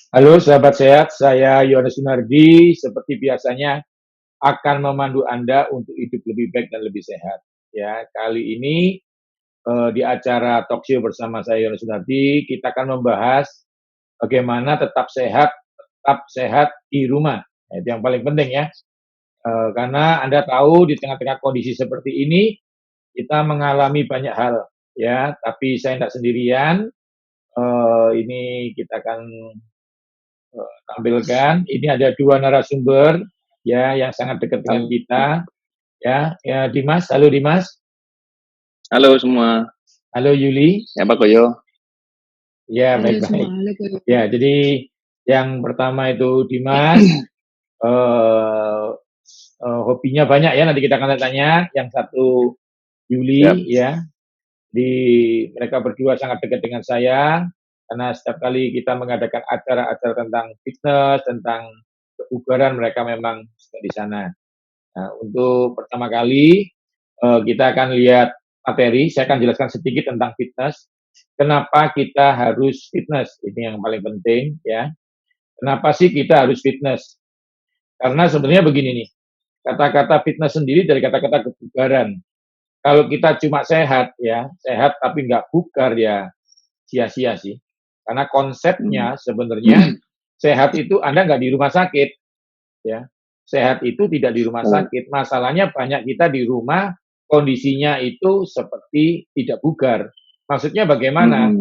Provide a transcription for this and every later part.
Halo sahabat sehat, saya Yohanes Sunardi. Seperti biasanya akan memandu Anda untuk hidup lebih baik dan lebih sehat. Ya, kali ini di acara talkshow bersama saya Yohanes Sunardi, kita akan membahas bagaimana tetap sehat di rumah. Nah, itu yang paling penting ya, karena Anda tahu di tengah-tengah kondisi seperti ini kita mengalami banyak hal ya, tapi saya tidak sendirian. Ini kita akan tampilkan. Ini ada dua narasumber ya yang sangat dekat dengan Halo, kita. Ya, Dimas. Halo Dimas. halo semua. Halo Yuli. Ya Pak Koyo. Ya, Halo semua, baik-baik. halo Guru. Ya, jadi yang pertama itu Dimas. eh, Hobinya banyak ya. Nanti kita akan tanya. Yang satu Siap. Yuli ya. Di mereka berdua sangat dekat dengan saya karena setiap kali kita mengadakan acara-acara tentang fitness, tentang kebugaran, mereka memang suka di sana. Nah, untuk pertama kali kita akan lihat materi. Saya akan jelaskan sedikit tentang fitness. Kenapa kita harus fitness? Ini yang paling penting ya. Kenapa sih kita harus fitness? Karena sebenarnya begini nih, kata-kata fitness sendiri dari kata-kata kebugaran. Kalau kita cuma sehat ya, sehat tapi nggak bugar ya sia-sia sih. Karena konsepnya sebenarnya sehat itu Anda nggak di rumah sakit ya. Sehat itu tidak di rumah Oh. sakit. Masalahnya banyak kita di rumah kondisinya itu seperti tidak bugar. Maksudnya bagaimana?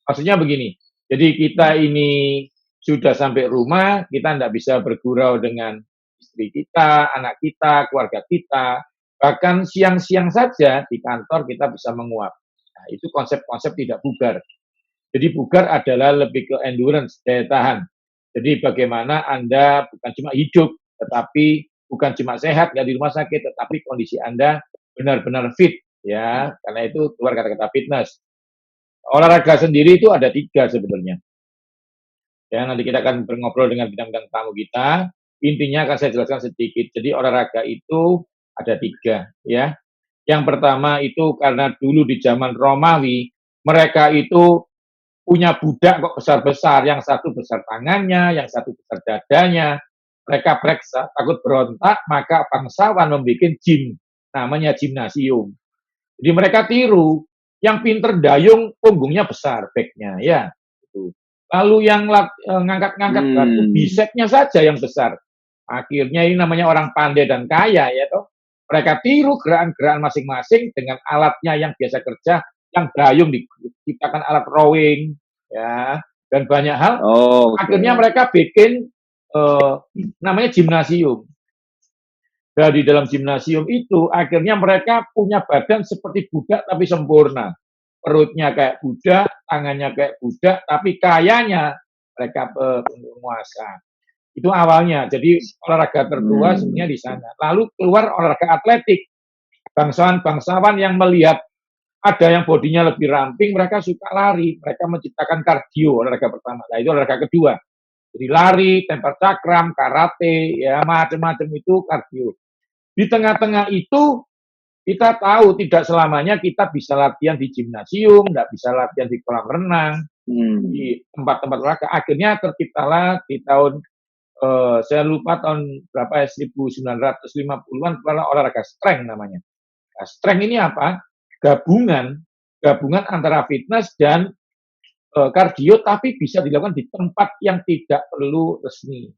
Maksudnya begini. Jadi kita ini sudah sampai rumah, kita tidak bisa bergurau dengan istri kita, anak kita, keluarga kita. Bahkan siang-siang saja di kantor kita bisa menguap. Nah, itu konsep-konsep tidak bugar. Jadi bugar adalah lebih ke endurance, daya tahan. Jadi bagaimana Anda bukan cuma hidup, tetapi bukan cuma sehat, nggak di rumah sakit, tetapi kondisi Anda benar-benar fit. Ya, karena itu keluar kata-kata fitness. Olahraga sendiri itu ada 3 sebenarnya. Ya, nanti kita akan ngobrol dengan bintang-bintang tamu kita. Intinya akan saya jelaskan sedikit. Jadi olahraga itu ada 3 ya. Yang pertama itu karena dulu di zaman Romawi, mereka itu punya budak kok besar-besar, yang satu besar tangannya, yang satu besar dadanya. Mereka periksa, takut berontak, maka bangsawan membuat gym, namanya gimnasium. Jadi mereka tiru, yang pinter dayung punggungnya besar, backnya ya. Gitu. Lalu yang ngangkat-ngangkat batu, bicepnya saja yang besar. Akhirnya ini namanya orang pandai dan kaya ya toh. Mereka tiru gerakan-gerakan masing-masing dengan alatnya yang biasa kerja, yang dayung diciptakan alat rowing ya dan banyak hal. Akhirnya mereka bikin namanya gimnasium. Dan di dalam gimnasium itu akhirnya mereka punya badan seperti budak tapi sempurna. Perutnya kayak budak, tangannya kayak budak, tapi kayanya mereka penguasa. Itu awalnya. Jadi olahraga tertua sebenarnya di sana. Lalu keluar olahraga atletik. Bangsawan-bangsawan yang melihat ada yang bodinya lebih ramping, mereka suka lari. Mereka menciptakan kardio, olahraga pertama. Nah, itu olahraga kedua. Jadi lari, tempel cakram, karate, ya macam-macam itu kardio. Di tengah-tengah itu kita tahu tidak selamanya kita bisa latihan di gimnasium, tidak bisa latihan di kolam renang, di tempat-tempat olahraga. Akhirnya terciptalah di tahun saya lupa tahun berapa ya 1950-an olahraga strength namanya. Nah, strength ini apa? Gabungan antara fitness dan kardio tapi bisa dilakukan di tempat yang tidak perlu resmi.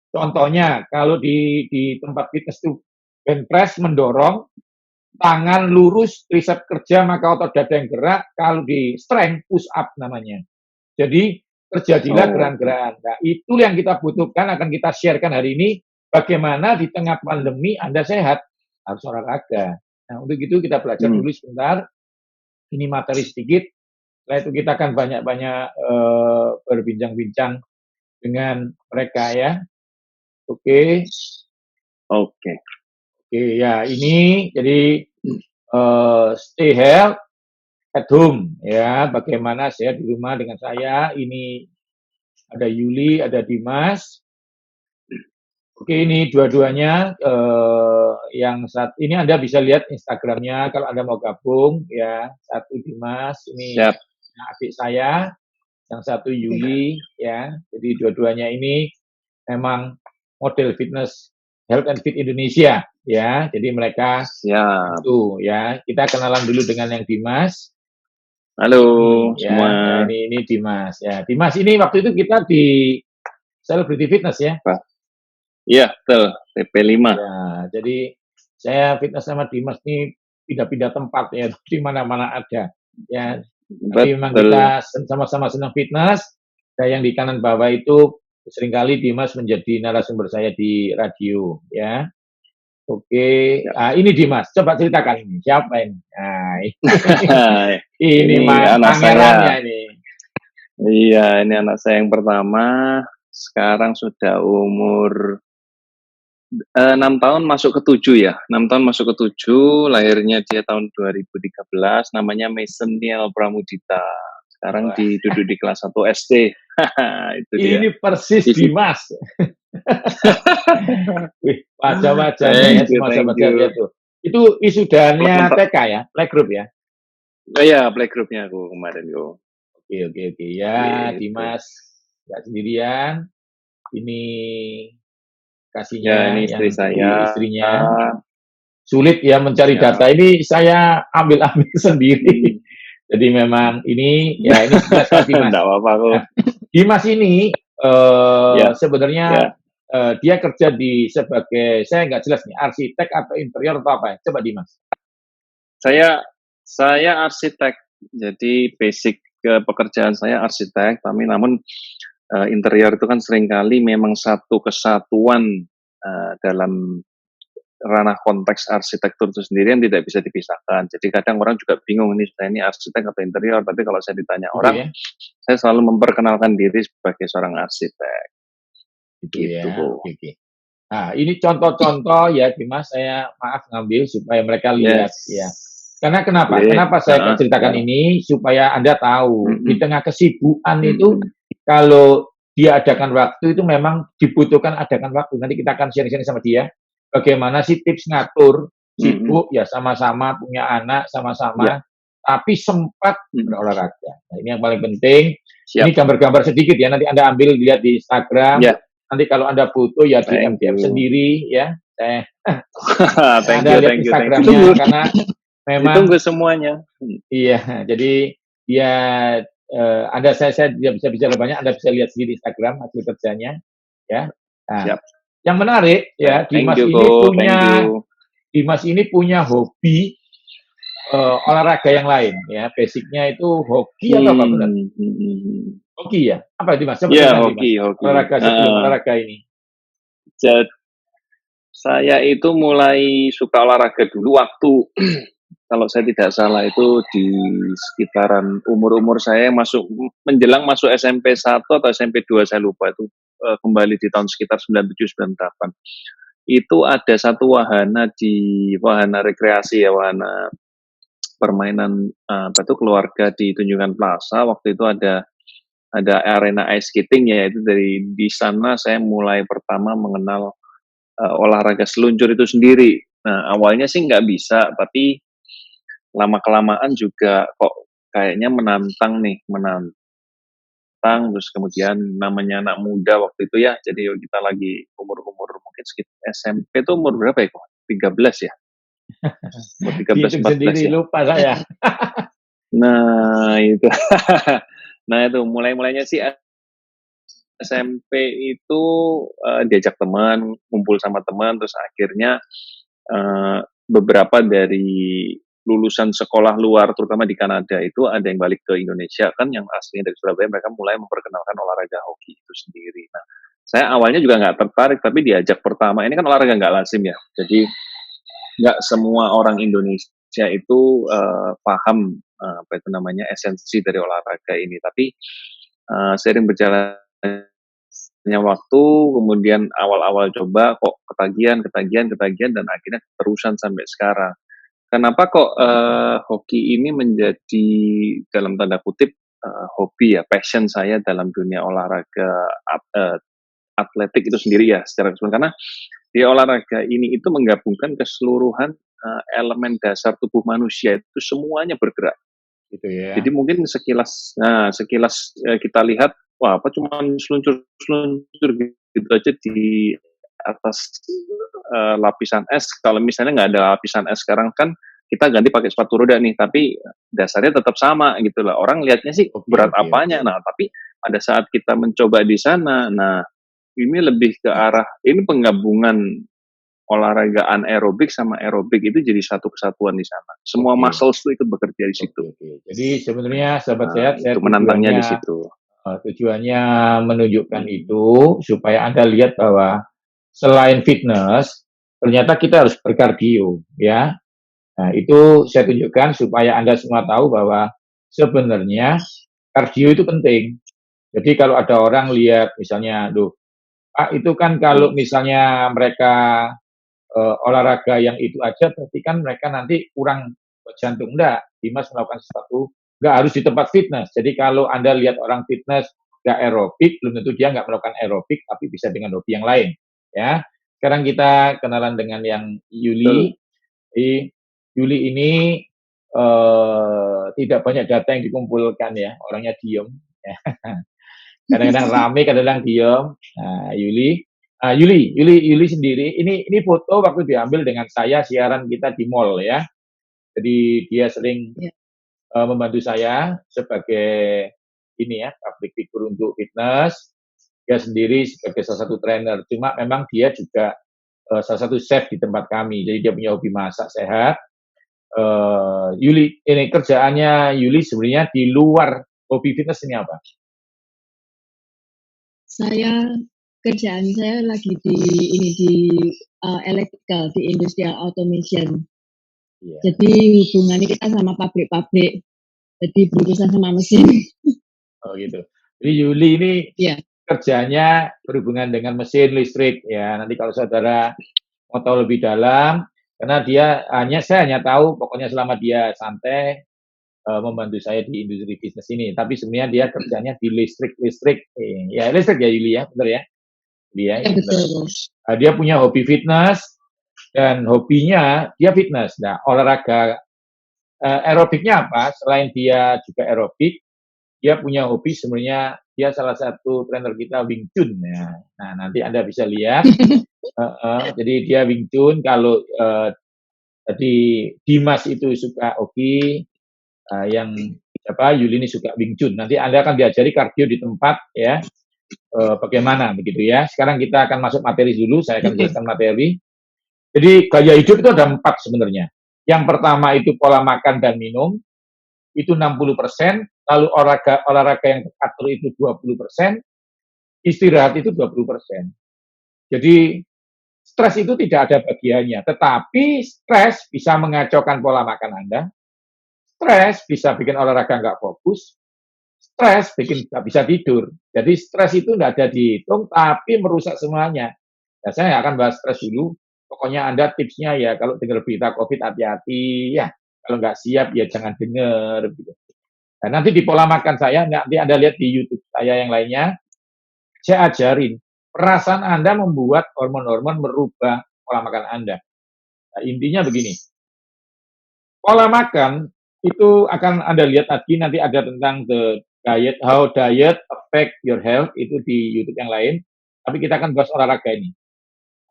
Contohnya kalau di tempat fitness itu bench press mendorong, tangan lurus, tricep kerja, maka otot dada yang gerak. Kalau di strength, push up namanya. Jadi terjadilah gerakan-gerakan. Nah, itu yang kita butuhkan, akan kita sharekan hari ini. Bagaimana di tengah pandemi Anda sehat, harus olahraga. Nah, untuk itu kita belajar dulu sebentar. Ini materi sedikit. Setelah itu kita akan banyak-banyak berbincang-bincang dengan mereka ya. Oke. Oke, ya ini jadi stay health at home ya. Bagaimana sehat di rumah dengan saya. Ini ada Yuli, ada Dimas. Oke, ini dua-duanya yang saat ini Anda bisa lihat Instagramnya kalau Anda mau gabung ya. Satu Dimas, ini adik saya. yang satu Yuli, ya. Jadi dua-duanya ini memang model fitness Health and Fit Indonesia, ya. Jadi mereka itu, ya. Kita kenalan dulu dengan yang Dimas. Halo ya, semua. Ya, ini Dimas, ya. Dimas ini waktu itu kita di Celebrity Fitness, ya. Iya, betul. TP5. Ya, jadi saya fitness sama Dimas ini pindah-pindah tempat ya, di mana-mana ada. Ya, tapi memang kita sama-sama senang fitness. Dan yang di kanan bawah itu seringkali Dimas menjadi narasumber saya di radio, ya. Oke, ini Dimas, coba ceritakan ini, siapa ini? Nah, ini anak saya. ini. Iya, ini anak saya yang pertama. Sekarang sudah umur 6 tahun masuk ke 7 ya. 6 tahun masuk ke 7, lahirnya dia tahun 2013, namanya Mason Niel Pramudita. Sekarang duduk di kelas 1 SD. Itu dia. Ini persis Dimas. Wih, wajah-wajahnya ya, semua sahabat-sahabat itu. Itu wisudanya TK ya, playgroup ya? Oh iya, playgroupnya aku kemarin yo. Oke. Ya, gitu. Dimas nggak sendirian. Ini kasihnya, ya, ini istri saya. Istrinya. Sulit ya mencari data. Ini saya ambil sendiri. Jadi memang ini sebelas Dimas. Nggak apa-apa kok. Nah, Dimas ini sebenarnya dia kerja sebagai, saya nggak jelas nih, arsitek atau interior atau apa ya? Coba Dimas. Saya arsitek, jadi basic pekerjaan saya arsitek, tapi namun interior itu kan seringkali memang satu kesatuan dalam ranah konteks arsitektur itu sendiri yang tidak bisa dipisahkan. Jadi kadang orang juga bingung, saya ini arsitek atau interior, tapi kalau saya ditanya orang, saya selalu memperkenalkan diri sebagai seorang arsitek. Gitu. Okay. Nah, ini contoh-contoh ya, Dimas, saya maaf ngambil supaya mereka lihat ya. Karena kenapa? Kenapa saya ceritakan ini? Supaya Anda tahu, di tengah kesibukan itu, kalau dia adakan waktu itu memang dibutuhkan adakan waktu. Nanti kita akan sharing-sharing sama dia. Bagaimana sih tips ngatur sibuk ya, sama-sama punya anak, sama-sama, tapi sempat berolahraga. Nah, ini yang paling penting. Ini gambar-gambar sedikit ya, nanti Anda ambil lihat di Instagram. Nanti kalau Anda butuh ya DM sendiri ya. Anda lihat Instagramnya karena memang ditunggu semuanya. Iya, jadi dia Anda saya tidak bisa bicara banyak, Anda bisa lihat sendiri di Instagram hasil kerjanya ya. Nah, yang menarik ya, Dimas ini punya hobi olahraga yang lain ya. Basicnya itu hoki atau apa benar? Hoki ya? Apa Dimas? Iya, hoki. Olahraga sebelum olahraga ini. Jadi, saya itu mulai suka olahraga dulu waktu kalau saya tidak salah itu di sekitaran umur saya menjelang masuk SMP 1 atau SMP 2, saya lupa itu, kembali di tahun sekitar 97-98. Itu ada satu wahana rekreasi ya, wahana permainan keluarga di Tunjungan Plaza. Waktu itu ada arena ice skating ya, itu di sana saya mulai pertama mengenal olahraga seluncur itu sendiri. Nah, awalnya sih nggak bisa, tapi lama-kelamaan juga kok kayaknya menantang, terus kemudian namanya anak muda waktu itu ya, jadi kita lagi umur mungkin sekitar SMP itu umur berapa ya kok? 13 ya? Umur 13, 14 ya? Lupa saya. Nah, itu. Nah, itu mulainya sih SMP itu diajak teman, ngumpul sama teman, terus akhirnya beberapa dari lulusan sekolah luar, terutama di Kanada itu ada yang balik ke Indonesia kan, yang aslinya dari Surabaya, mereka mulai memperkenalkan olahraga hoki itu sendiri. Nah, saya awalnya juga nggak tertarik, tapi diajak pertama, ini kan olahraga nggak lazim ya, jadi nggak semua orang Indonesia itu paham esensi dari olahraga ini, tapi sering berjalannya waktu, kemudian awal-awal coba kok ketagihan, dan akhirnya terusan sampai sekarang. Kenapa kok hoki ini menjadi dalam tanda kutip hobi ya, passion saya dalam dunia olahraga atletik itu sendiri ya secara keseluruhan, karena di olahraga ini itu menggabungkan keseluruhan elemen dasar tubuh manusia itu semuanya bergerak. gitu ya. Jadi mungkin sekilas kita lihat, wah apa cuman seluncur-seluncur gitu aja di atas lapisan es. Kalau misalnya nggak ada lapisan es sekarang kan kita ganti pakai sepatu roda nih, tapi dasarnya tetap sama gitu lah. Orang lihatnya sih Oke, berat oke, oke. apanya. Nah, tapi pada saat kita mencoba di sana, nah ini lebih ke arah ini penggabungan olahraga anaerobik sama aerobik itu jadi satu kesatuan di sana. Semua Oke, muscles itu ikut bekerja di oke, situ. oke. Jadi sebenarnya sahabat Nah, sehat, saya itu menantangnya di tujuannya situ. tujuannya menunjukkan Hmm. itu supaya Anda lihat bahwa selain fitness, ternyata kita harus berkardio, ya. Nah, itu saya tunjukkan supaya Anda semua tahu bahwa sebenarnya kardio itu penting. Jadi kalau ada orang lihat misalnya, "Duh, Pak, itu kan kalau misalnya mereka olahraga yang itu aja berarti kan mereka nanti kurang buat jantung." Enggak, Dimas melakukan sesuatu enggak harus di tempat fitness. Jadi kalau Anda lihat orang fitness enggak aerobik, belum tentu dia enggak melakukan aerobik, tapi bisa dengan hobi yang lain, ya. Sekarang kita kenalan dengan yang Betul. Yuli. Jadi Yuli ini tidak banyak data yang dikumpulkan ya, orangnya diem, ya. Kadang-kadang rame, kadang-kadang diem. Nah, Yuli sendiri, ini foto waktu diambil dengan saya siaran kita di mall ya. Jadi dia sering Ya. membantu saya sebagai ini ya, public figure untuk fitness. Dia sendiri sebagai salah satu trainer. Cuma memang dia juga salah satu chef di tempat kami. Jadi dia punya hobi masak sehat. Yuli, ini kerjaannya Yuli sebenarnya di luar hobi fitness ini apa? Kerjaan saya lagi di electrical, di industrial automation. Iya. Jadi hubungannya kita sama pabrik-pabrik, jadi berurusan sama mesin. Oh gitu. Jadi Yuli ini Ya. kerjanya berhubungan dengan mesin listrik ya. Nanti kalau saudara mau tahu lebih dalam, karena saya hanya tahu pokoknya selama dia santai membantu saya di industri bisnis ini. Tapi sebenarnya dia kerjanya di listrik. Ya listrik ya Yuli ya, benar ya? Dia Ya, benar. betul. Dia punya hobi fitness dan hobinya dia fitness. Nah, olahraga aerobiknya apa? Selain dia juga aerobik, dia punya hobi sebenarnya dia salah satu trainer kita Wing Chun ya. Nah, nanti Anda bisa lihat. Jadi dia Wing Chun kalau tadi Dimas itu suka hoki, yang Yuli ini suka Wing Chun. Nanti Anda akan diajari kardio di tempat ya. Bagaimana begitu ya. Sekarang kita akan masuk materi dulu, saya akan jelaskan materi. Jadi gaya hidup itu ada 4 sebenarnya. Yang pertama itu pola makan dan minum, itu 60%, lalu olahraga yang teratur itu 20%, istirahat itu 20%. Jadi stres itu tidak ada bagiannya, tetapi stres bisa mengacaukan pola makan Anda, stres bisa bikin olahraga nggak fokus, stres bikin nggak bisa tidur. Jadi stres itu nggak ada dihitung, tapi merusak semuanya. Nah, saya akan bahas stres dulu. Pokoknya Anda tipsnya ya kalau dengar berita COVID hati-hati ya. Kalau nggak siap ya jangan dengar gitu. Nah, nanti di pola makan saya, nanti Anda lihat di YouTube saya yang lainnya, saya ajarin perasaan Anda membuat hormon-hormon merubah pola makan Anda. Nah, intinya begini, pola makan itu akan Anda lihat nanti ada tentang how diet affect your health, itu di YouTube yang lain, tapi kita akan bahas olahraga ini.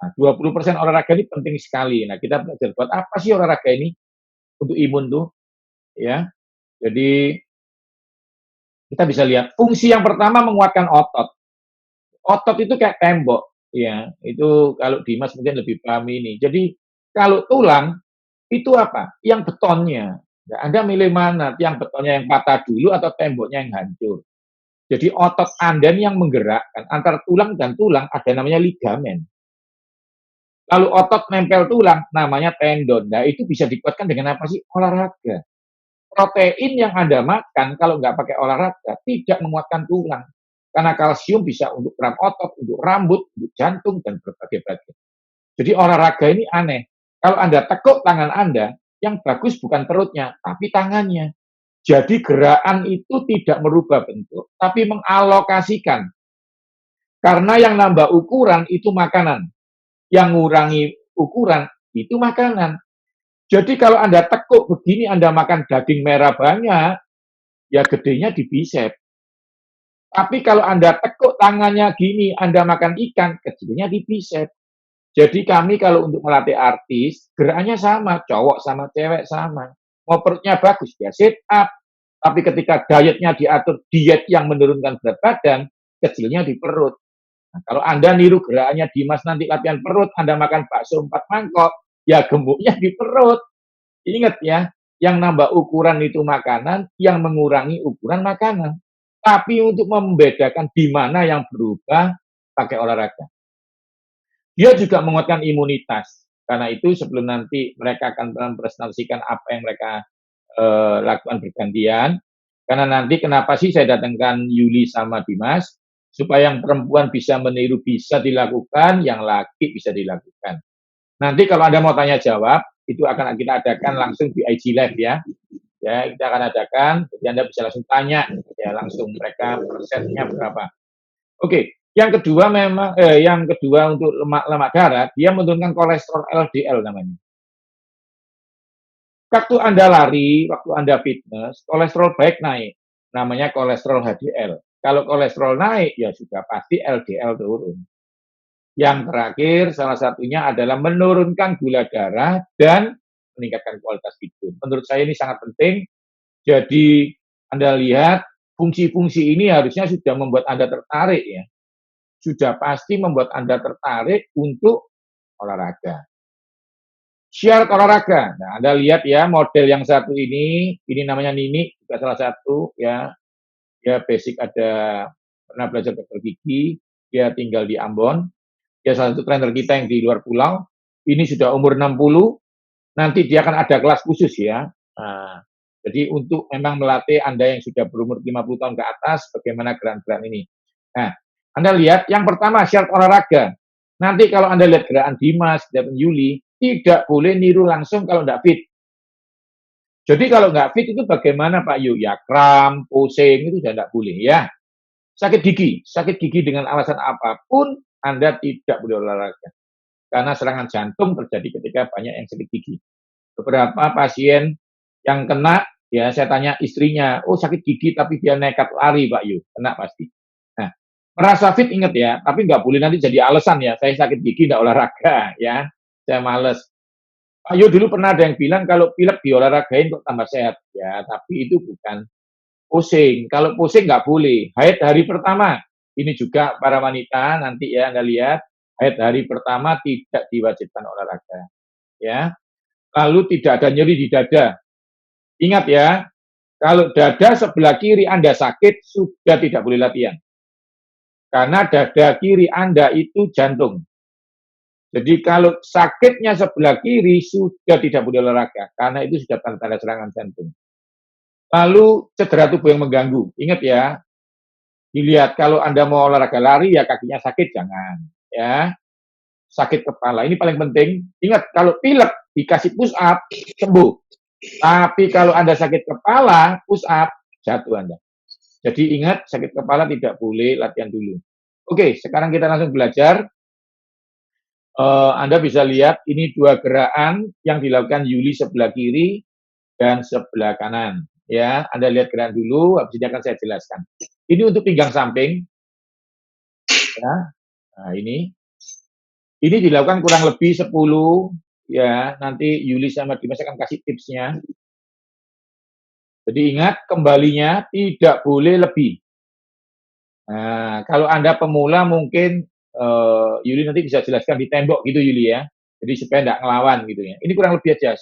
Nah, 20% olahraga ini penting sekali. Nah, kita belajar buat apa sih olahraga ini untuk imun tuh, ya. Jadi kita bisa lihat fungsi yang pertama menguatkan otot. Otot itu kayak tembok, ya. Itu kalau Dimas mungkin lebih paham ini. Jadi kalau tulang itu apa? Yang betonnya. Nah, Anda milih mana? Yang betonnya yang patah dulu atau temboknya yang hancur? Jadi otot Anda yang menggerakkan antara tulang dan tulang ada namanya ligamen. Lalu otot nempel tulang, namanya tendon. Nah, itu bisa dikuatkan dengan apa sih? Olahraga. Protein yang Anda makan kalau nggak pakai olahraga tidak menguatkan tulang. Karena kalsium bisa untuk gerak otot, untuk rambut, untuk jantung, dan berbagai bagian. Jadi olahraga ini aneh. Kalau Anda tekuk tangan Anda, yang bagus bukan perutnya, tapi tangannya. Jadi gerakan itu tidak merubah bentuk, tapi mengalokasikan. Karena yang nambah ukuran itu makanan. Yang ngurangi ukuran itu makanan. Jadi kalau Anda tekuk begini, Anda makan daging merah banyak, ya gedenya di bicep. Tapi kalau Anda tekuk tangannya gini, Anda makan ikan, kecilnya di bicep. Jadi kami kalau untuk melatih artis, gerakannya sama, cowok sama cewek sama. Mau perutnya bagus, ya sit up. Tapi ketika dietnya diatur diet yang menurunkan berat badan, kecilnya di perut. Nah, kalau Anda niru gerakannya Dimas nanti latihan perut, Anda makan bakso 4 mangkok, ya gemuknya di perut. Ingat ya, yang nambah ukuran itu makanan, yang mengurangi ukuran makanan. Tapi untuk membedakan di mana yang berubah, pakai olahraga. Dia juga menguatkan imunitas. Karena itu sebelum nanti mereka akan mempresentasikan apa yang mereka lakukan bergantian. Karena nanti kenapa sih saya datangkan Yuli sama Dimas? Supaya yang perempuan bisa meniru bisa dilakukan, yang laki bisa dilakukan. Nanti kalau Anda mau tanya jawab, itu akan kita adakan langsung di IG Live ya. Ya, kita akan adakan, jadi Anda bisa langsung tanya, ya langsung mereka persennya berapa. Oke, yang kedua untuk lemak darah, dia menurunkan kolesterol LDL namanya. Waktu Anda lari, waktu Anda fitness, kolesterol baik naik, namanya kolesterol HDL. Kalau kolesterol naik, ya sudah pasti LDL turun. Yang terakhir, salah satunya adalah menurunkan gula darah dan meningkatkan kualitas tidur. Menurut saya ini sangat penting. Jadi Anda lihat fungsi-fungsi ini harusnya sudah membuat Anda tertarik ya. Sudah pasti membuat Anda tertarik untuk olahraga. Syarat olahraga. Nah, Anda lihat ya model yang satu ini namanya Nini, juga salah satu ya. Dia basic ada pernah belajar dokter gigi, dia tinggal di Ambon. Dia salah satu trainer kita yang di luar pulau. Ini sudah umur 60, nanti dia akan ada kelas khusus ya. Nah, jadi untuk memang melatih Anda yang sudah berumur 50 tahun ke atas, bagaimana gerakan-gerakan ini. Nah, Anda lihat, yang pertama syarat olahraga. Nanti kalau Anda lihat gerakan Dimas, gerakan Yuli, tidak boleh niru langsung kalau tidak fit. Jadi kalau nggak fit itu bagaimana Pak Yu? Ya kram, pusing, itu sudah tidak boleh ya. Sakit gigi dengan alasan apapun, Anda tidak boleh olahraga. Karena serangan jantung terjadi ketika banyak yang sakit gigi. Beberapa pasien yang kena, ya saya tanya istrinya, oh sakit gigi tapi dia nekat lari Pak Yu, kena pasti. Nah, merasa fit ingat ya, tapi nggak boleh nanti jadi alasan ya, saya sakit gigi nggak olahraga ya, saya males. Pak Yu dulu pernah ada yang bilang kalau pilek diolahragain kok tambah sehat, ya tapi itu bukan pusing. Kalau pusing nggak boleh. Haid hari pertama, ini juga para wanita nanti ya Anda lihat, haid hari pertama tidak diwajibkan olahraga, ya. Lalu tidak ada nyeri di dada. Ingat ya, kalau dada sebelah kiri Anda sakit, sudah tidak boleh latihan. Karena dada kiri Anda itu jantung. Jadi kalau sakitnya sebelah kiri, sudah tidak boleh olahraga. Karena itu sudah tanda-tanda serangan jantung. Lalu cedera tubuh yang mengganggu. Ingat ya, dilihat kalau Anda mau olahraga lari, ya kakinya sakit, jangan. Ya, sakit kepala, ini paling penting. Ingat, kalau pilek, dikasih push up, sembuh. Tapi kalau Anda sakit kepala, push up, jatuh Anda. Jadi ingat, sakit kepala tidak boleh latihan dulu. Oke, sekarang kita langsung belajar. Anda bisa lihat, ini dua gerakan yang dilakukan Yuli sebelah kiri dan sebelah kanan. Ya, Anda lihat gerakan dulu, habis ini akan saya jelaskan. Ini untuk pinggang samping. Ya, nah ini dilakukan kurang lebih 10, ya, nanti Yuli sama Dimas akan kasih tipsnya. Jadi ingat, kembalinya tidak boleh lebih. Nah, kalau Anda pemula mungkin Yuli nanti bisa jelaskan di tembok gitu Yuli ya. Jadi supaya tidak ngelawan gitu ya. Ini kurang lebih aja.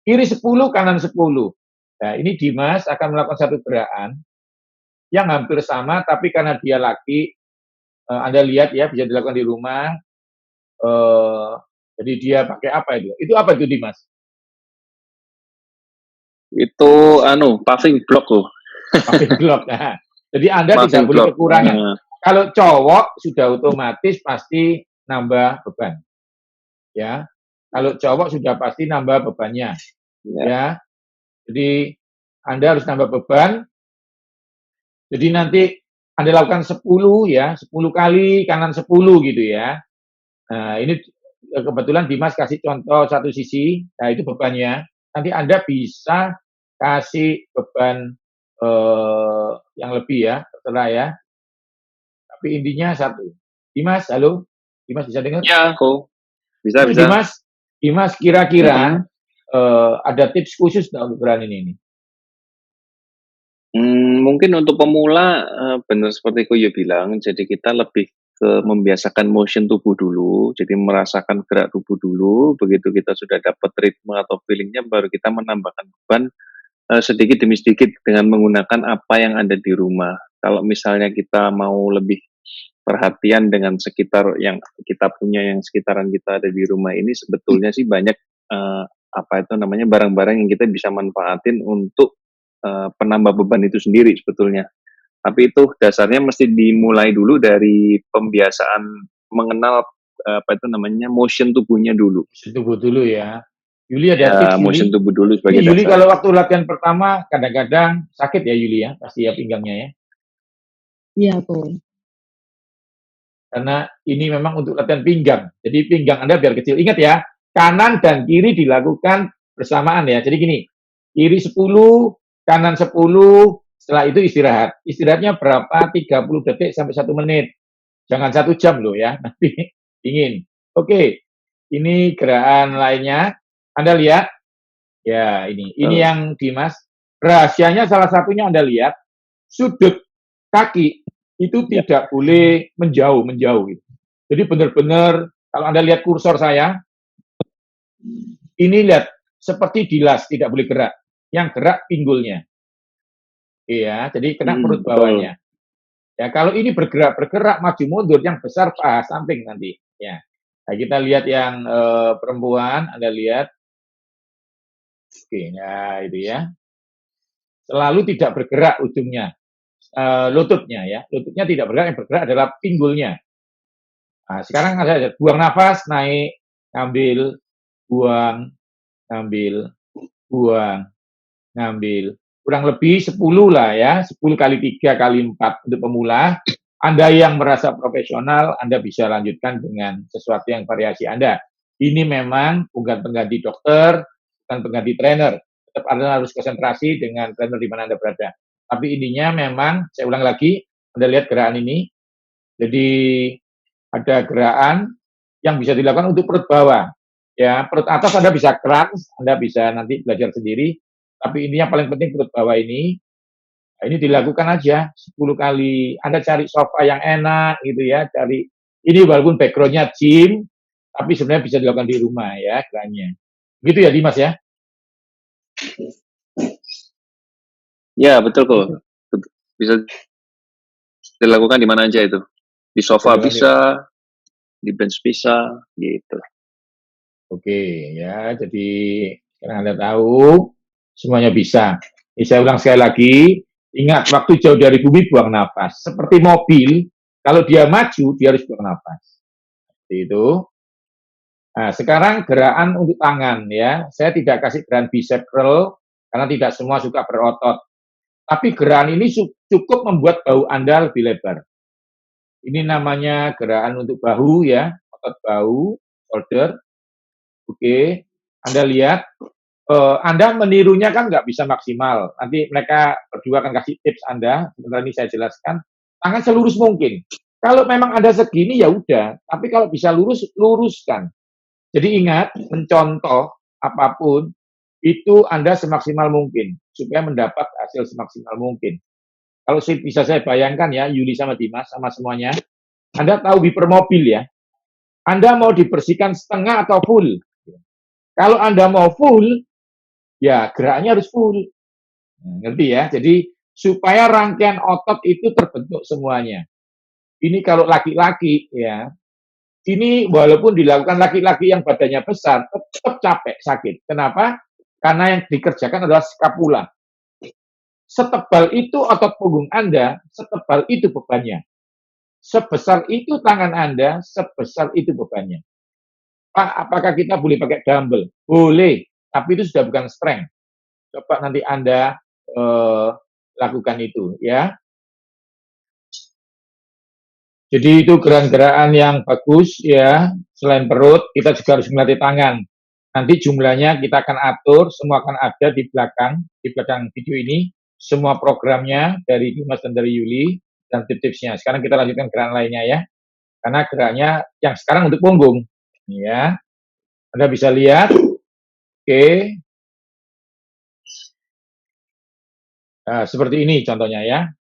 Kiri 10, kanan 10. Nah, ini Dimas akan melakukan satu gerakan yang hampir sama, tapi karena dia laki, Anda lihat ya, bisa dilakukan di rumah. Jadi dia pakai apa itu? Itu apa itu Dimas? Itu paving block loh. Paving block. Nah, jadi Anda tidak boleh kekurangan. Kalau cowok sudah otomatis pasti nambah beban. Ya. Kalau cowok sudah pasti nambah bebannya. Ya. Jadi Anda harus nambah beban. Jadi nanti Anda lakukan 10 ya, 10 kali kanan 10 gitu ya. Nah, ini kebetulan Dimas kasih contoh satu sisi, nah itu bebannya. Nanti Anda bisa kasih beban yang lebih ya, terserah ya. Tapi intinya satu. Dimas, halo? Dimas bisa dengar? Ya, kok. Bisa, Ini bisa. Dimas kira-kira ada tips khusus nggak untuk gerakan ini? Mungkin untuk pemula, benar seperti Koyo bilang, jadi kita lebih ke membiasakan motion tubuh dulu, jadi merasakan gerak tubuh dulu, begitu kita sudah dapat ritme atau feeling-nya, baru kita menambahkan beban sedikit demi sedikit dengan menggunakan apa yang ada di rumah. Kalau misalnya kita mau lebih perhatian dengan sekitar yang kita punya, yang sekitaran kita ada di rumah ini, sebetulnya sih banyak barang-barang yang kita bisa manfaatin untuk penambah beban itu sendiri sebetulnya. Tapi itu dasarnya mesti dimulai dulu dari pembiasaan mengenal motion tubuhnya dulu. Motion tubuh dulu ya. Yuli ada tips, motion Yuli? tubuh dulu sebagai Ini Yuli dasar. kalau waktu latihan pertama kadang-kadang sakit ya Yuli ya, pasti ya pinggangnya ya. Iya tuh. Karena ini memang untuk latihan pinggang. Jadi pinggang Anda biar kecil. Ingat ya, kanan dan kiri dilakukan bersamaan ya. Jadi gini, kiri 10, kanan 10, setelah itu istirahat. Istirahatnya berapa? 30 detik sampai 1 menit. Jangan 1 jam loh ya, nanti dingin. Oke, ini gerakan lainnya. Anda lihat, ya ini yang Dimas. Rahasianya salah satunya Anda lihat, sudut kaki itu tidak boleh menjauh gitu. Jadi benar-benar kalau Anda lihat kursor saya, ini lihat seperti dilas, tidak boleh gerak. Yang gerak pinggulnya. Iya, jadi kena perut bawahnya. Ya, kalau ini bergerak maju mundur, yang besar paha samping nanti. Ya, nah, kita lihat yang perempuan, Anda lihat. Oke, nah itu ya. Selalu tidak bergerak ujungnya, lututnya ya. Lututnya tidak bergerak, yang bergerak adalah pinggulnya. Nah, sekarang ada buang nafas, naik, ngambil, buang, ngambil, buang, ngambil. Kurang lebih 10 lah ya, 10 kali 3 kali 4 untuk pemula. Anda yang merasa profesional, Anda bisa lanjutkan dengan sesuatu yang variasi Anda. Ini memang bukan pengganti dokter, bukan pengganti trainer. Tetap Anda harus konsentrasi dengan trainer di mana Anda berada. Tapi intinya memang, saya ulang lagi, Anda lihat gerakan ini. Jadi ada gerakan yang bisa dilakukan untuk perut bawah. Ya, perut atas Anda bisa crunch, Anda bisa nanti belajar sendiri. Tapi ini yang paling penting perut bawah ini. Nah, ini dilakukan aja 10 kali. Anda cari sofa yang enak gitu ya, cari ini walaupun background-nya gym, tapi sebenarnya bisa dilakukan di rumah ya geraknya. Gitu ya Dimas ya? Ya, betul kok. Bisa dilakukan di mana aja itu. Di sofa bisa, di bench bisa, gitu. Oke, ya. Jadi sekarang Anda tahu semuanya bisa. Ini saya ulang sekali lagi, ingat waktu jauh dari bumi buang nafas. Seperti mobil, kalau dia maju, dia harus buang nafas. Seperti itu. Nah, sekarang gerakan untuk tangan ya. Saya tidak kasih gerakan bicep curl karena tidak semua suka berotot. Tapi gerakan ini cukup membuat bahu Anda lebih lebar. Ini namanya gerakan untuk bahu ya, otot bahu, shoulder. Oke, Anda lihat, Anda menirunya kan nggak bisa maksimal. Nanti mereka berdua akan kasih tips Anda. Sebentar ini saya jelaskan. Tangan selurus mungkin. Kalau memang ada segini ya udah. Tapi kalau bisa lurus, luruskan. Jadi ingat, mencontoh apapun itu Anda semaksimal mungkin supaya mendapat hasil semaksimal mungkin. Kalau bisa saya bayangkan ya, Yuli sama Dimas sama semuanya, Anda tahu wiper mobil ya. Anda mau dibersihkan setengah atau full. Kalau Anda mau full, ya gerakannya harus full. Ngerti ya? Jadi supaya rangkaian otot itu terbentuk semuanya. Ini kalau laki-laki ya, ini walaupun dilakukan laki-laki yang badannya besar, tetap capek, sakit. Kenapa? Karena yang dikerjakan adalah skapula. Setebal itu otot punggung Anda, setebal itu bebannya. Sebesar itu tangan Anda, sebesar itu bebannya. Pak, apakah kita boleh pakai dumbbell? Boleh, tapi itu sudah bukan strength. Coba nanti Anda lakukan itu, ya. Jadi itu gerakan-gerakan yang bagus, ya. Selain perut, kita juga harus melatih tangan. Nanti jumlahnya kita akan atur, semua akan ada di belakang video ini. semua programnya dari Dimas dan dari Yuli dan tips-tipsnya. Sekarang kita lanjutkan gerakan lainnya ya. Karena geraknya yang sekarang untuk punggung. Ya. Anda bisa lihat. Oke. Nah, seperti ini contohnya ya.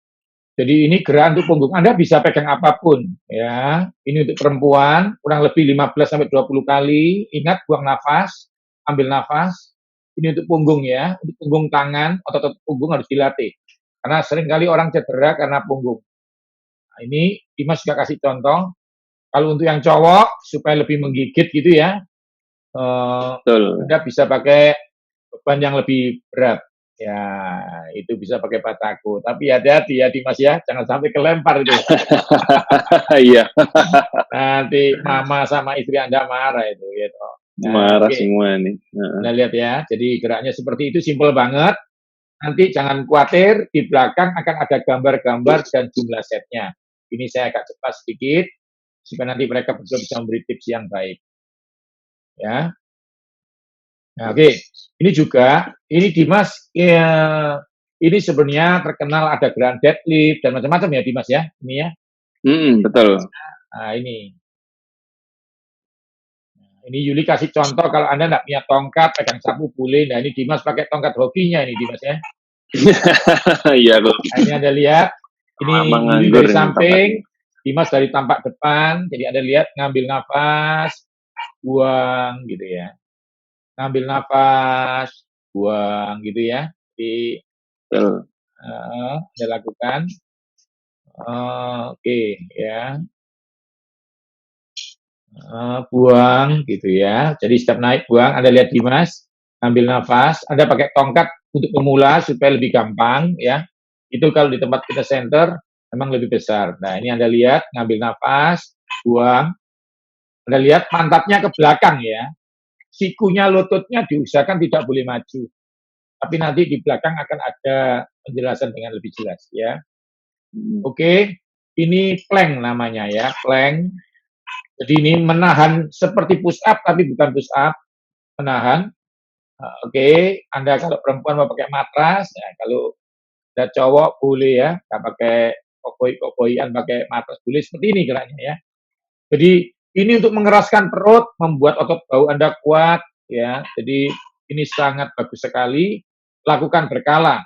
Jadi ini gerakan untuk punggung. Anda bisa pegang apapun ya. Ini untuk perempuan kurang lebih 15 sampai 20 kali. Ingat buang nafas, ambil nafas. Ini untuk punggung ya, untuk punggung tangan, otot-otot punggung harus dilatih. Karena seringkali orang cedera karena punggung. Nah, ini Dimas juga kasih contoh. Kalau untuk yang cowok supaya lebih menggigit gitu ya, Anda bisa pakai beban yang lebih berat. Ya, itu bisa pakai bataku. Tapi hati-hati ya Dimas ya, jangan sampai kelempar itu. Iya. Nanti mama sama istri Anda marah itu gitu. Nah, marah semua nih. Anda lihat ya, jadi geraknya seperti itu, simpel banget. Nanti jangan khawatir, di belakang akan ada gambar-gambar dan jumlah setnya. Ini saya agak cepat sedikit, supaya nanti mereka bisa memberi tips yang baik. Ya. Nah, oke. Ini juga, ini Dimas, ya, ini sebenarnya terkenal ada gerakan deadlift dan macam-macam ya Dimas ya, ini ya. Betul. Nah, ini Yuli kasih contoh kalau Anda nggak punya tongkat, pegang sapu boleh. Nah, ini Dimas pakai tongkat hokinya ini Dimas ya. Iya, kok. Nah, ini Anda lihat, ini Yuli dari samping, Dimas dari tampak depan. Jadi Anda lihat ngambil nafas, buang gitu ya. Ngambil nafas, buang gitu ya. Jadi Anda lakukan. Oke, ya. Buang gitu ya. Jadi setiap naik buang, Anda lihat Dimas, ambil nafas, Anda pakai tongkat untuk pemula supaya lebih gampang ya. Itu kalau di tempat fitness center memang lebih besar. Nah, ini Anda lihat ngambil nafas, buang. Anda lihat pantatnya ke belakang ya. Sikunya, lututnya diusahakan tidak boleh maju. Tapi nanti di belakang akan ada penjelasan dengan lebih jelas ya. Oke, ini plank namanya ya, plank. Jadi ini menahan seperti push up tapi bukan push up, menahan. Oke, Anda kalau perempuan mau pakai matras, ya kalau ada cowok boleh ya, nggak pakai koboi-koboian, pakai matras boleh seperti ini geraknya ya. Jadi ini untuk mengeraskan perut, membuat otot bahu Anda kuat ya. Jadi ini sangat bagus sekali. Lakukan berkala.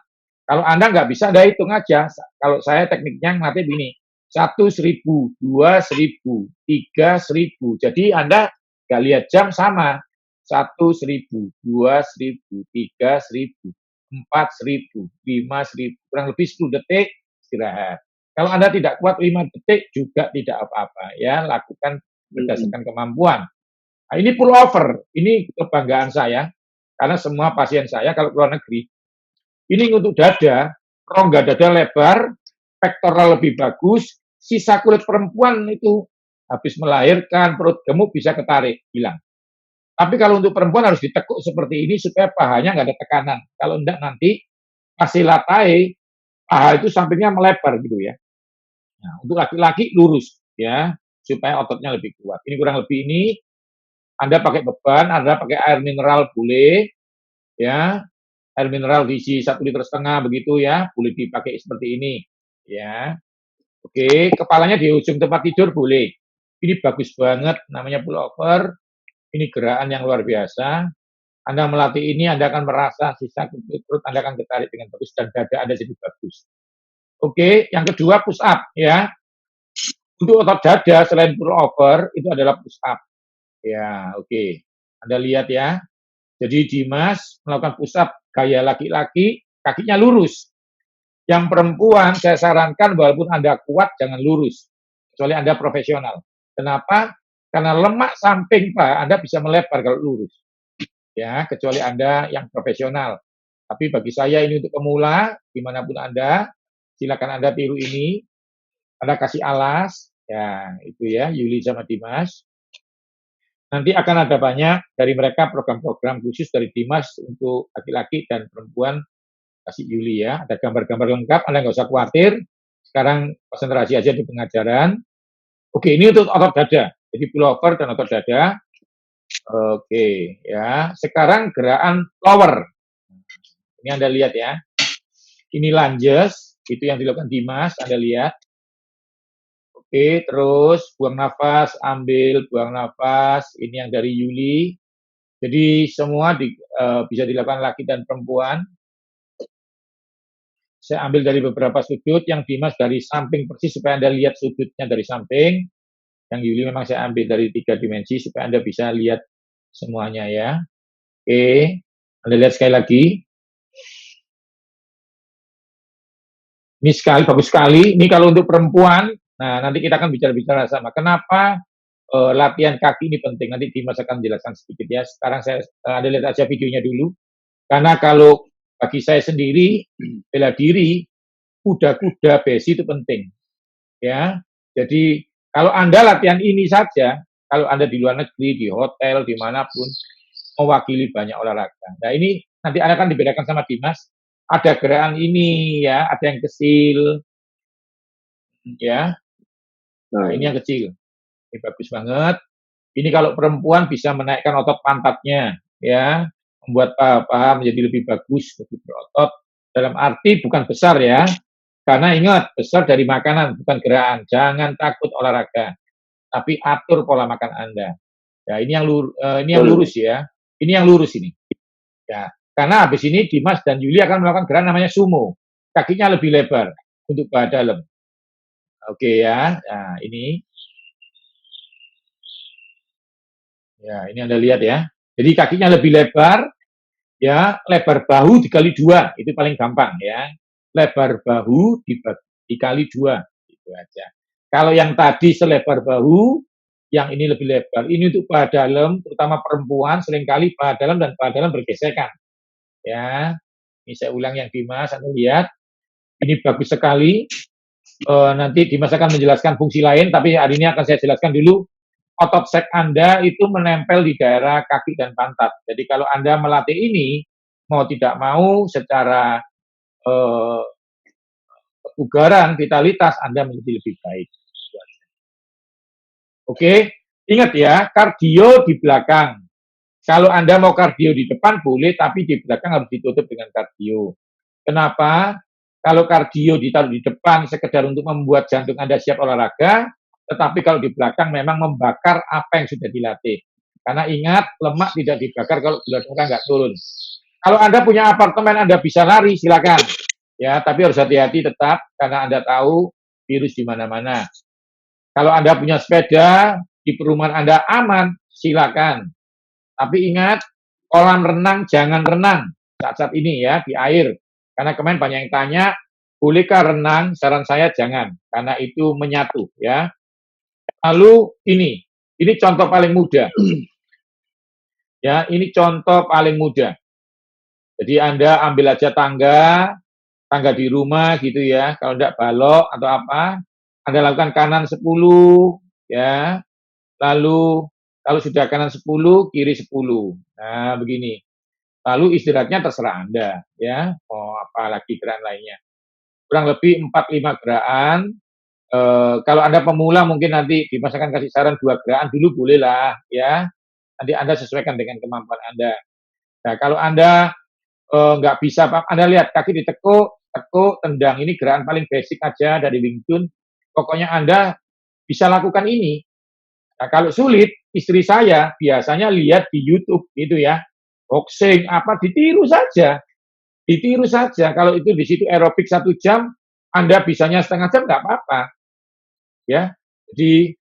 Kalau Anda nggak bisa, Anda hitung aja. Kalau saya tekniknya ngelatih begini. 1.000, 2.000, 3.000. Jadi Anda nggak lihat jam sama. 1.000, 2.000, 3.000, 4.000, 5.000. Kurang lebih 10 detik istirahat. Kalau Anda tidak kuat 5 detik juga tidak apa-apa ya. Lakukan berdasarkan kemampuan. Nah, ini pull over. Ini kebanggaan saya. Karena semua pasien saya kalau keluar negeri, ini untuk dada, rongga dada lebar, pektoral lebih bagus, sisa kulit perempuan itu habis melahirkan, perut gemuk bisa ketarik, hilang. Tapi kalau untuk perempuan harus ditekuk seperti ini supaya pahanya nggak ada tekanan. Kalau enggak nanti kasih latai, paha itu sampingnya melebar gitu ya. Nah, untuk laki-laki lurus ya, supaya ototnya lebih kuat. Ini kurang lebih ini. Anda pakai beban, Anda pakai air mineral boleh, ya. Air mineral diisi 1,5 liter begitu ya, boleh dipakai seperti ini, ya. Oke, kepalanya di ujung tempat tidur boleh. Ini bagus banget, namanya pull over. Ini gerakan yang luar biasa. Anda melatih ini, Anda akan merasa sisa perut Anda akan ketarik dengan bagus dan dada Anda jadi bagus. Oke, yang kedua push up ya. Untuk otot dada selain pull over itu adalah push up. Ya, oke. Anda lihat ya. Jadi Dimas melakukan push up gaya laki-laki, kakinya lurus. Yang perempuan saya sarankan walaupun Anda kuat jangan lurus. Kecuali Anda profesional. Kenapa? Karena lemak samping Pak, Anda bisa melebar kalau lurus. Ya, kecuali Anda yang profesional. Tapi bagi saya ini untuk pemula, dimanapun Anda, silakan Anda tiru ini. Anda kasih alas, ya itu ya, Yuli sama Dimas. Nanti akan ada banyak dari mereka program-program khusus dari Dimas untuk laki-laki dan perempuan, kasih Yuli ya. Ada gambar-gambar lengkap, Anda nggak usah khawatir. Sekarang konsentrasi aja di pengajaran. Oke, ini untuk otot dada. Jadi pullover dan otot dada. Oke, ya. Sekarang gerakan lower. Ini Anda lihat ya. Ini lunges, itu yang dilakukan Dimas, Anda lihat. Oke, terus buang nafas, ambil, buang nafas. Ini yang dari Yuli. Jadi semua bisa dilakukan laki dan perempuan. Saya ambil dari beberapa sudut, yang Dimas dari samping persis supaya Anda lihat sudutnya dari samping. Yang Yuli memang saya ambil dari 3 dimensi supaya Anda bisa lihat semuanya ya. Oke, Anda lihat sekali lagi. Ini sekali, bagus sekali. Ini kalau untuk perempuan, nah nanti kita akan bicara-bicara sama. Kenapa latihan kaki ini penting? Nanti Dimas akan menjelaskan sedikit ya. Sekarang Anda lihat aja videonya dulu. Karena kalau bagi saya sendiri, bela diri, kuda-kuda besi itu penting. Ya, jadi kalau Anda latihan ini saja, kalau Anda di luar negeri, di hotel, dimanapun, mewakili banyak olahraga. Nah ini nanti Anda akan dibedakan sama Dimas. Ada gerakan ini ya, ada yang kecil, ya. Nah ini yang kecil. Ini bagus banget. Ini kalau perempuan bisa menaikkan otot pantatnya, ya, membuat paha menjadi lebih bagus, lebih berotot. Dalam arti bukan besar ya, karena ingat besar dari makanan bukan gerakan. Jangan takut olahraga, tapi atur pola makan Anda. Ya ini yang lurus ya. Ini yang lurus ini. Ya, karena habis ini Dimas dan Yuli akan melakukan gerakan namanya sumo. Kakinya lebih lebar untuk paha dalam. Oke ya. Nah, ini. Ya, ini Anda lihat ya. Jadi kakinya lebih lebar, ya, lebar bahu dikali 2, itu paling gampang ya. Lebar bahu dikali 2, itu aja. Kalau yang tadi selebar bahu, yang ini lebih lebar. Ini untuk paha dalam, terutama perempuan, seringkali paha dalam dan paha dalam bergesekan. Ya, ini saya ulang yang Dimas, Anda lihat. Ini bagus sekali. Nanti Dimas akan menjelaskan fungsi lain, tapi hari ini akan saya jelaskan dulu. Otot sek Anda itu menempel di daerah kaki dan pantat. Jadi kalau Anda melatih ini, mau tidak mau secara kebugaran, vitalitas Anda menjadi lebih baik. Oke, ingat ya, kardio di belakang. Kalau Anda mau kardio di depan boleh, tapi di belakang harus ditutup dengan kardio. Kenapa? Kalau kardio ditaruh di depan sekedar untuk membuat jantung Anda siap olahraga, tetapi kalau di belakang memang membakar apa yang sudah dilatih. Karena ingat, lemak tidak dibakar kalau gula darah nggak turun. Kalau Anda punya apartemen, Anda bisa lari, silakan. Ya, tapi harus hati-hati tetap, karena Anda tahu virus di mana-mana. Kalau Anda punya sepeda, di perumahan Anda aman, silakan. Tapi ingat, kolam renang jangan renang saat-saat ini ya, di air. Karena kemarin banyak yang tanya, bolehkah renang? Saran saya jangan, karena itu menyatu ya. Lalu ini contoh paling mudah. Ya, ini contoh paling mudah. Jadi Anda ambil aja tangga di rumah gitu ya. Kalau enggak balok atau apa, Anda lakukan kanan 10 ya. Lalu kalau sudah kanan 10, kiri 10. Nah, begini. Lalu istirahatnya terserah Anda ya. Mau apa lagi gerakan lainnya. Kurang lebih 4-5 gerakan. Kalau Anda pemula mungkin nanti Dimas akan kasih saran 2 gerakan dulu bolehlah ya. Nanti Anda sesuaikan dengan kemampuan Anda. Nah, kalau Anda nggak bisa, Anda lihat kaki ditekuk, tendang. Ini gerakan paling basic aja dari Wing Chun. Pokoknya Anda bisa lakukan ini. Nah, kalau sulit, istri saya biasanya lihat di YouTube gitu ya. Boxing, apa, ditiru saja. Ditiru saja. Kalau itu di situ aerobik 1 jam, Anda bisanya setengah jam nggak apa-apa. Ya, jadi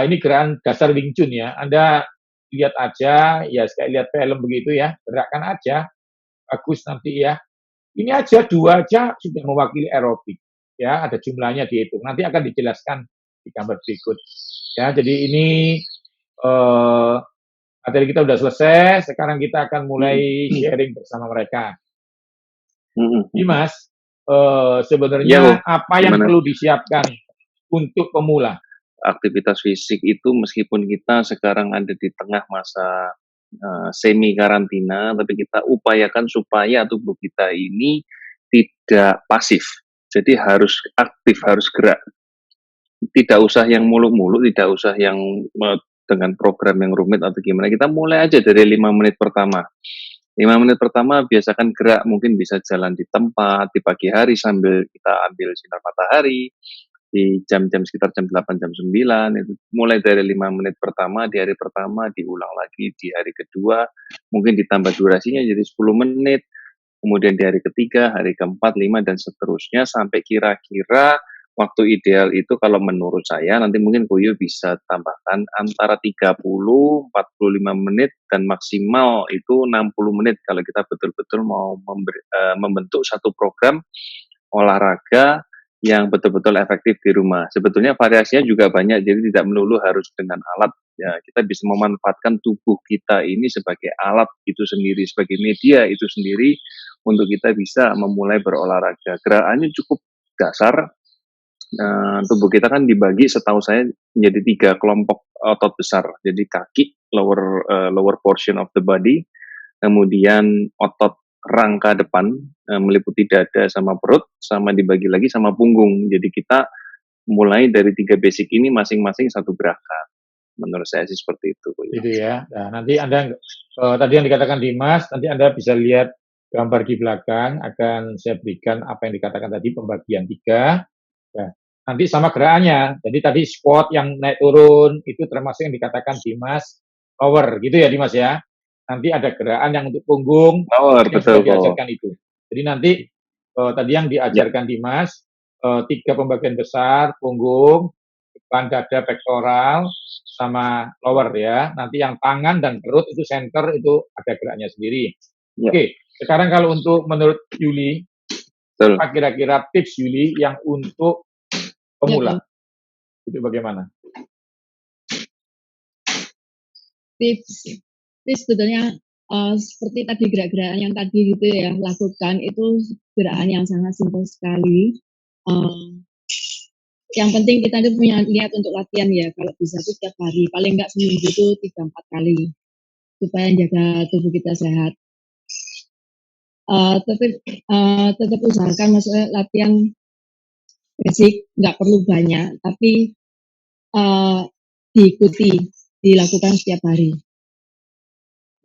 ini gerakan dasar Wing Chun ya. Anda lihat aja, ya kayak lihat film begitu ya. Gerakkan aja. Bagus nanti ya. Ini aja 2 aja sudah mewakili aerobik. Ya, ada jumlahnya dihitung. Nanti akan dijelaskan di gambar berikut. Ya, jadi ini materi kita sudah selesai. Sekarang kita akan mulai sharing bersama mereka. Dimas, sebenarnya apa yang perlu disiapkan untuk pemula? Aktivitas fisik itu meskipun kita sekarang ada di tengah masa semi karantina, tapi kita upayakan supaya tubuh kita ini tidak pasif. Jadi harus aktif, harus gerak. Tidak usah yang muluk-muluk, tidak usah yang dengan program yang rumit atau gimana. Kita mulai aja dari 5 menit pertama. 5 menit pertama biasakan gerak, mungkin bisa jalan di tempat, di pagi hari sambil kita ambil sinar matahari, di jam-jam sekitar jam 8, jam 9, itu mulai dari 5 menit pertama, di hari pertama, diulang lagi di hari kedua, mungkin ditambah durasinya jadi 10 menit, kemudian di hari ketiga, hari keempat, 5, dan seterusnya, sampai kira-kira waktu ideal itu kalau menurut saya, nanti mungkin Koyo bisa tambahkan antara 30, 45 menit, dan maksimal itu 60 menit kalau kita betul-betul mau membentuk satu program olahraga yang betul-betul efektif di rumah. Sebetulnya variasinya juga banyak, jadi tidak melulu harus dengan alat. Ya, kita bisa memanfaatkan tubuh kita ini sebagai alat itu sendiri, sebagai media itu sendiri untuk kita bisa memulai berolahraga. Gerakannya cukup dasar. Tubuh kita kan dibagi setahu saya menjadi 3 kelompok otot besar. Jadi kaki, lower portion of the body, kemudian otot rangka depan, meliputi dada sama perut, sama dibagi lagi sama punggung. Jadi kita mulai dari 3 basic ini masing-masing satu gerakan. Menurut saya sih seperti itu, Bu, ya. Gitu ya. Nah, nanti Anda tadi yang dikatakan Dimas, nanti Anda bisa lihat gambar di belakang, akan saya berikan apa yang dikatakan tadi, pembagian 3. Ya, nanti sama gerakannya. Jadi tadi squat yang naik turun, itu termasuk yang dikatakan Dimas power, gitu ya Dimas ya. Nanti ada gerakan yang untuk punggung, Power, yang sudah betul, Bu. diajarkan itu. Jadi nanti tadi yang Ya, diajarkan Dimas, 3 pembagian besar, punggung, depan dada, pektoral, sama lower ya. Nanti yang tangan dan perut itu center, itu ada geraknya sendiri. ya, Oke, sekarang kalau untuk menurut Yuli, betul. apa kira-kira tips Yuli yang untuk Ya, pemula? Bang. Itu bagaimana? Tips tips sebetulnya seperti tadi gerak-gerakan yang tadi gitu ya lakukan itu gerakan yang sangat simpel sekali. Yang penting kita itu punya niat untuk latihan ya. Kalau bisa itu tiap hari, paling enggak seminggu itu 3-4 kali supaya jaga tubuh kita sehat. Tetap usahakan maksudnya latihan basic, nggak perlu banyak, tapi diikuti, dilakukan setiap hari.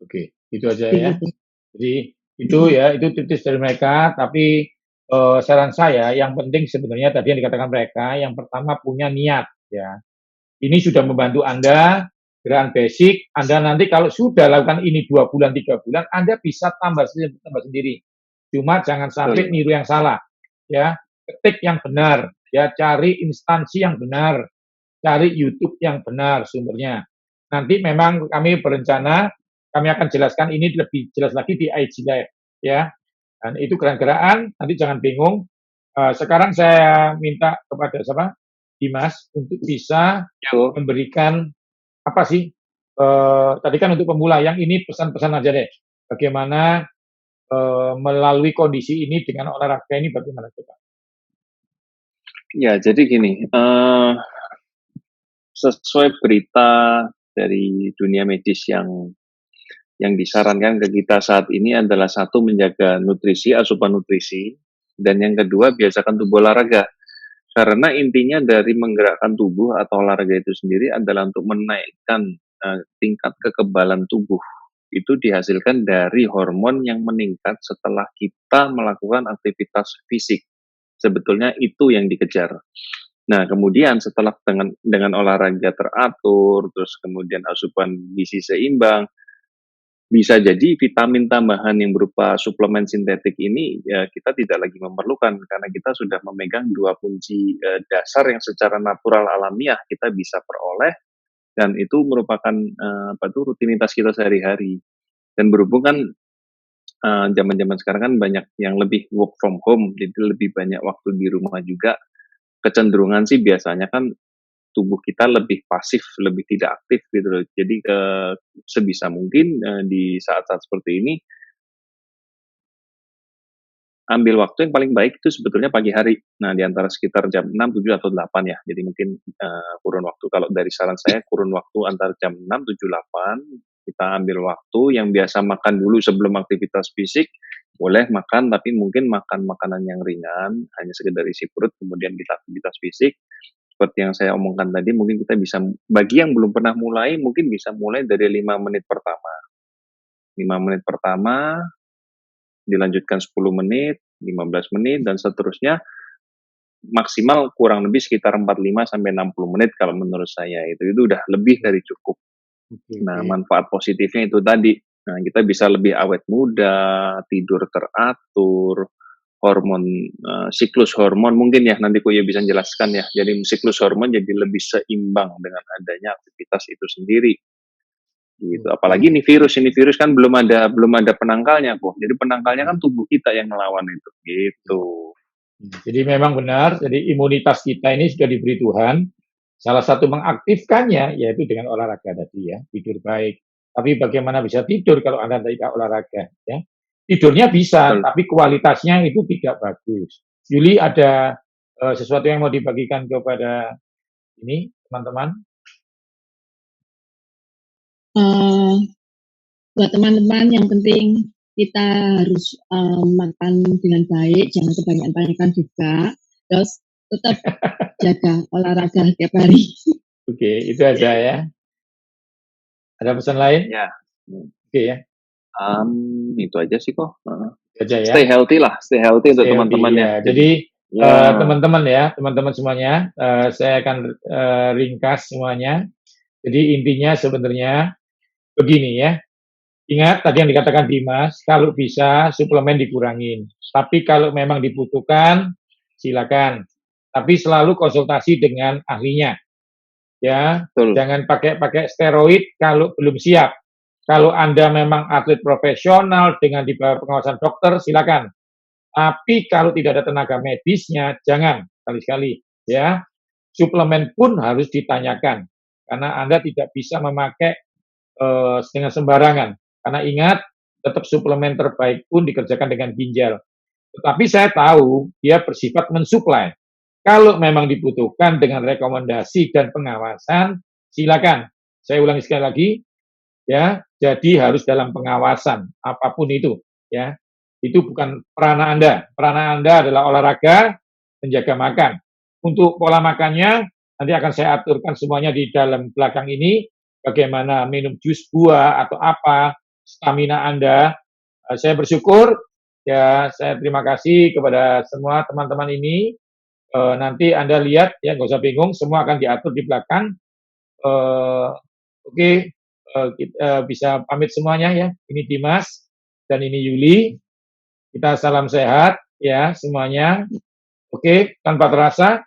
Oke, itu aja ya. Begitu. Jadi itu ya, itu tips dari mereka. Tapi saran saya yang penting sebenarnya tadi yang dikatakan mereka, yang pertama punya niat ya. Ini sudah membantu Anda gerakan basic. Anda nanti kalau sudah lakukan ini 2 bulan, 3 bulan, Anda bisa tambah sendiri. Cuma jangan sampai Betul. niru yang salah ya. Ketik yang benar ya, cari instansi yang benar, cari YouTube yang benar sumbernya. Nanti memang kami berencana, kami akan jelaskan ini lebih jelas lagi di IG Live ya. Dan itu gerakan-gerakan, nanti jangan bingung. Sekarang saya minta kepada siapa? Dimas untuk bisa Yo. memberikan apa sih? Tadi kan untuk pemula, yang ini pesan-pesan aja deh. Bagaimana melalui kondisi ini dengan olahraga ini bagaimana coba? Ya, jadi gini, sesuai berita dari dunia medis yang disarankan ke kita saat ini adalah satu, menjaga nutrisi, asupan nutrisi, dan yang kedua biasakan tubuh olahraga. Karena intinya dari menggerakkan tubuh atau olahraga itu sendiri adalah untuk menaikkan tingkat kekebalan tubuh. Itu dihasilkan dari hormon yang meningkat setelah kita melakukan aktivitas fisik. Sebetulnya itu yang dikejar. Nah, kemudian setelah dengan olahraga teratur, terus kemudian asupan gizi seimbang, bisa jadi vitamin tambahan yang berupa suplemen sintetik ini ya kita tidak lagi memerlukan karena kita sudah memegang 2 kunci dasar yang secara natural alamiah kita bisa peroleh, dan itu merupakan rutinitas kita sehari-hari. Dan berhubung kan zaman-zaman sekarang kan banyak yang lebih work from home, jadi lebih banyak waktu di rumah juga, kecenderungan sih biasanya kan tubuh kita lebih pasif, lebih tidak aktif gitu loh. Jadi sebisa mungkin di saat-saat seperti ini ambil waktu yang paling baik itu sebetulnya pagi hari. Nah, di antara sekitar jam 6, 7, atau 8 ya. Jadi mungkin kurun waktu. Kalau dari saran saya kurun waktu antara jam 6, 7, 8. Kita ambil waktu yang biasa makan dulu sebelum aktivitas fisik. Boleh makan, tapi mungkin makan makanan yang ringan, hanya sekedar isi perut, kemudian kita aktivitas fisik. Seperti yang saya omongkan tadi, mungkin kita bisa, bagi yang belum pernah mulai, mungkin bisa mulai dari 5 menit pertama. 5 menit pertama, dilanjutkan 10 menit, 15 menit, dan seterusnya, maksimal kurang lebih sekitar 45 sampai 60 menit kalau menurut saya itu udah lebih dari cukup. Oke, Nah, oke. manfaat positifnya itu tadi. Nah, kita bisa lebih awet muda, tidur teratur, hormon siklus hormon mungkin ya nanti Kuya bisa jelaskan ya. Jadi siklus hormon jadi lebih seimbang dengan adanya aktivitas itu sendiri. Gitu. Apalagi Oke. ini virus kan belum ada penangkalnya kok. Jadi penangkalnya kan tubuh kita yang melawan itu. Gitu. Jadi memang benar, jadi imunitas kita ini sudah diberi Tuhan. Salah satu mengaktifkannya yaitu dengan olahraga tadi ya, tidur baik. Tapi bagaimana bisa tidur kalau Anda tidak olahraga ya? Tidurnya bisa, Betul. tapi kualitasnya itu tidak bagus. Yuli ada sesuatu yang mau dibagikan kepada ini teman-teman? Buat teman-teman yang penting kita harus makan dengan baik, jangan kebanyakan juga, terus tetap jaga olahraga tiap hari. Oke, itu aja ya. Ada pesan lain? Ya. Oke ya. Itu aja sih kok. Itu aja ya. Stay healthy untuk Stay teman-temannya. ya. Jadi Ya. teman-teman semuanya, saya akan ringkas semuanya. Jadi intinya sebenarnya begini ya. Ingat tadi yang dikatakan Dimas, kalau bisa suplemen dikurangin. Tapi kalau memang dibutuhkan, silakan. Tapi selalu konsultasi dengan ahlinya. Ya, Betul. jangan pakai steroid kalau belum siap. Kalau Anda memang atlet profesional dengan di bawah pengawasan dokter, silakan. Tapi kalau tidak ada tenaga medisnya, jangan sekali-sekali. Ya, suplemen pun harus ditanyakan karena Anda tidak bisa memakai dengan sembarangan. Karena ingat, tetap suplemen terbaik pun dikerjakan dengan ginjal. Tetapi saya tahu dia bersifat mensuplai. Kalau memang dibutuhkan dengan rekomendasi dan pengawasan, silakan. Saya ulangi sekali lagi, ya. Jadi harus dalam pengawasan apapun itu, ya. Itu bukan peranan Anda. Peranan Anda adalah olahraga, menjaga makan. Untuk pola makannya nanti akan saya aturkan semuanya di dalam belakang ini. Bagaimana minum jus buah atau apa, stamina Anda. Saya bersyukur, ya saya terima kasih kepada semua teman-teman ini. Nanti Anda lihat, ya nggak usah bingung, semua akan diatur di belakang. Oke, kita bisa pamit semuanya ya. Ini Dimas dan ini Yuli. Kita salam sehat ya semuanya. Oke, tanpa terasa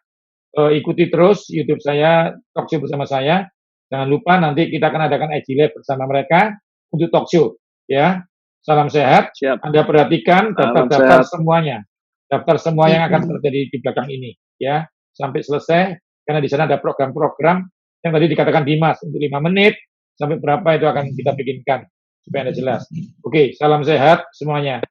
ikuti terus YouTube saya, Talkshow bersama saya. Jangan lupa nanti kita akan adakan IG Live bersama mereka untuk Talkshow ya. Salam sehat. Siap. Anda perhatikan daftar-daftar semuanya. Daftar semua yang akan terjadi di belakang ini ya sampai selesai karena di sana ada program-program yang tadi dikatakan Dimas untuk 5 menit sampai berapa itu akan kita bikinkan supaya Anda jelas. Oke, salam sehat semuanya.